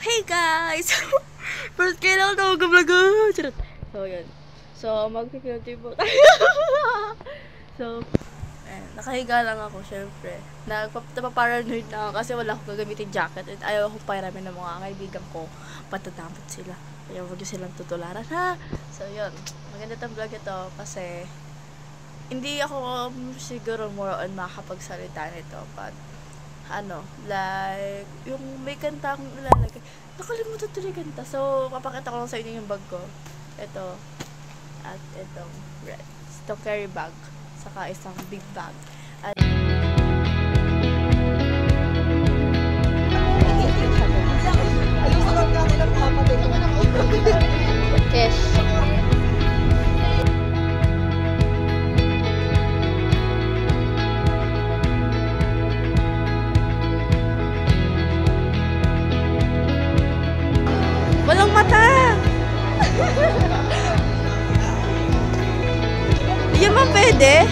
Hey guys! First kailangan na mag-vlog. Charot. So, yun. So, mag-50 po tayo. So, nakahiga lang ako, syempre. Napaparanoid na ako kasi wala akong gagamitin jacket at ayaw akong pairamin ng mga kaibigan ko. Patatampot sila. Kaya huwag nyo silang tutularan, ha? So, yun. Maganda itong vlog ito kasi hindi ako siguro more on makakapagsalita nito. But, like, yung may kanta akong ilalagay. Nakalimutan tuloy kanta. So, papakita ko lang sa inyo yung bag ko. Ito. At itong red. Itong carry bag. Saka isang big bag. At cash. Walang mata! Hindi man pwede.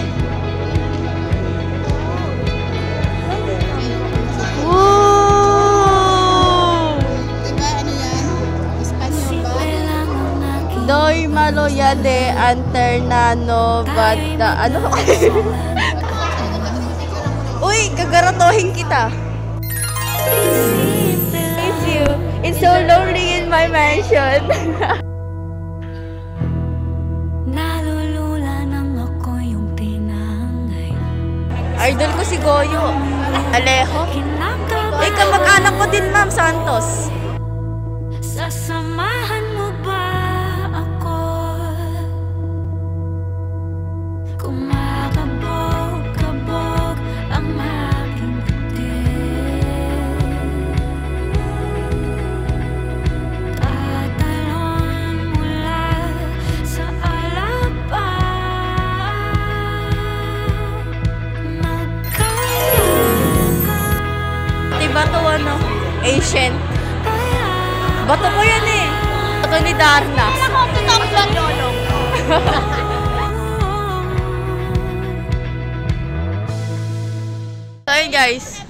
Wow! Diba ano yan? Espanyol ba? Doy maloya de anternano bata. Ano? Uy, gagaratohin kita. Miss you. It's so lonely in my mansion. Nalulula nang ako yung tinangay. Idol ko si Goyo. Alejo. Eh, kamag-anak ko din, Ma'am Santos. Sasamahan mo ba ako? Kumakabog-kabog ang aking puti. Tatalon mula sa alapang. Diba to ano? Ancient. Bato ko yan eh. Bato ni Darna. So yun guys.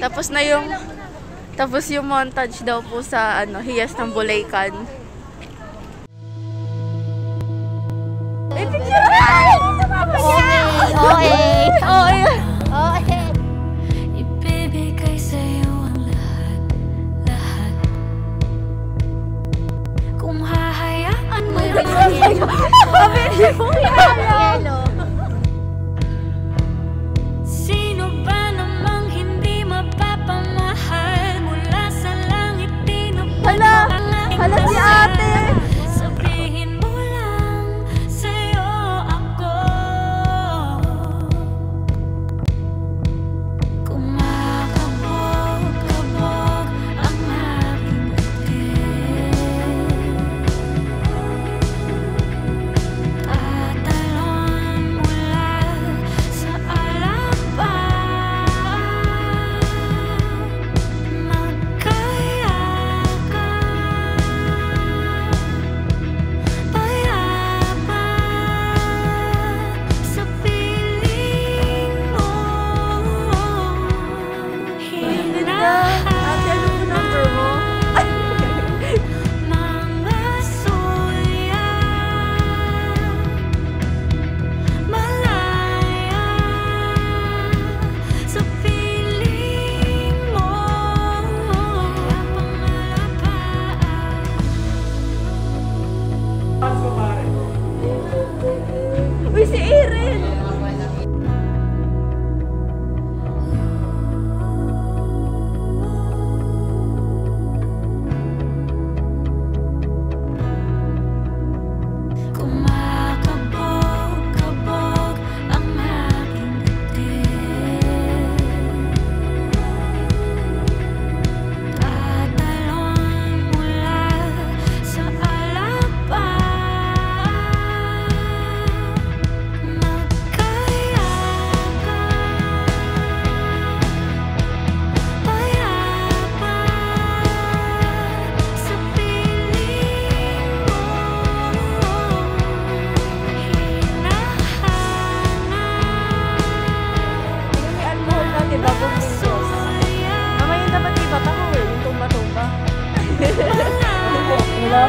Tapos yung montage daw po sa Hiyas ng Bulaykan. Ay, picture! Ay! Okay. Ibibigay sa'yo ang lahat. Kung hahayaan mo sino ba namang hindi mapapamahal mula sa langit Hala si ate! Sabihin mo lang sa'yo ako. Kumakabog-kabog ang aking puti. Tatalon mula sa alapang. Magkayakan.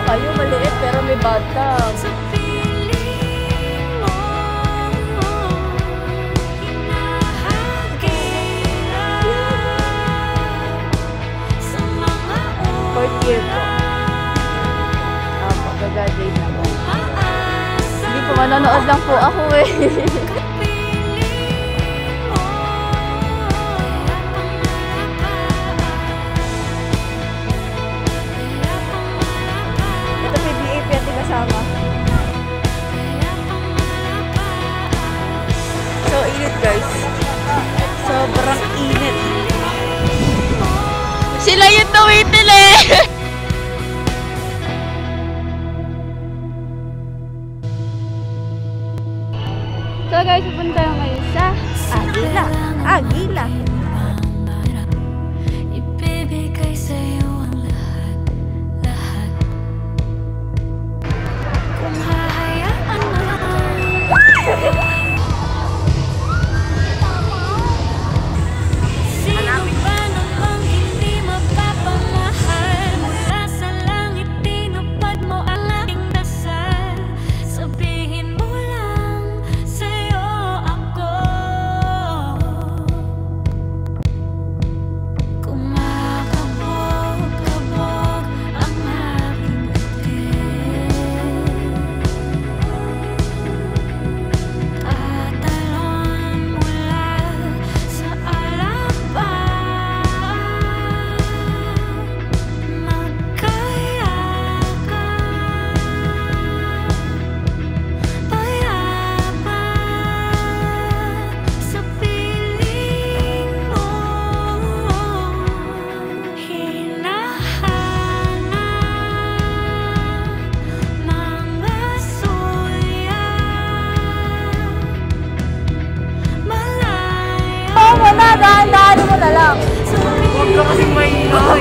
kayo maliit pero may batang. Sa piling mo, hinahagilap sa mga Fourth year po. Magagraduate na po. umaasa. Hindi po, manonood lang po ako eh. Ito PBA pa yung kasama. So, init guys. Sobrang init. Sila yung tuwitil eh! So guys, pupunta tayo ngayon sa Agila. Agila. Ibibigay sa'yo ang lahat, lahat. Kung hahayaan mo lang. Sino ba namang hindi mapapamahal? Mula sa langit, tinupad mo ang aking dasal. Sabihin mo lang sa'yo ako. Kumakabog-kabog ang aking puti. Tatalon mula sa alapang. Magkayakan, payaman sa piling mo. Hinahanap mga sulyap. Malayo Oo mo na, dahan-dahan mo na lang. huwag ka kasing maingay.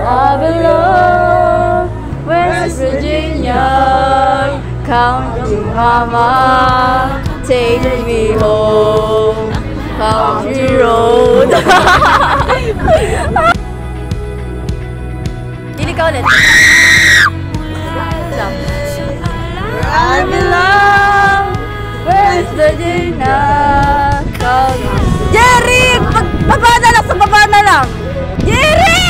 I belong West Virginia, country mama, take me home, country road. Hindi ka ulit. Lang. I belong West Virginia, country. Jerry! Baba na lang! Sa baba na lang! Jerry!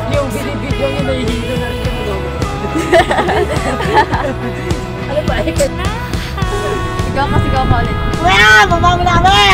Yung binibidyo niya nahihilo na rin yung logo. Ano ba? Sigaw ka ulit. Kuya, baba mo namin!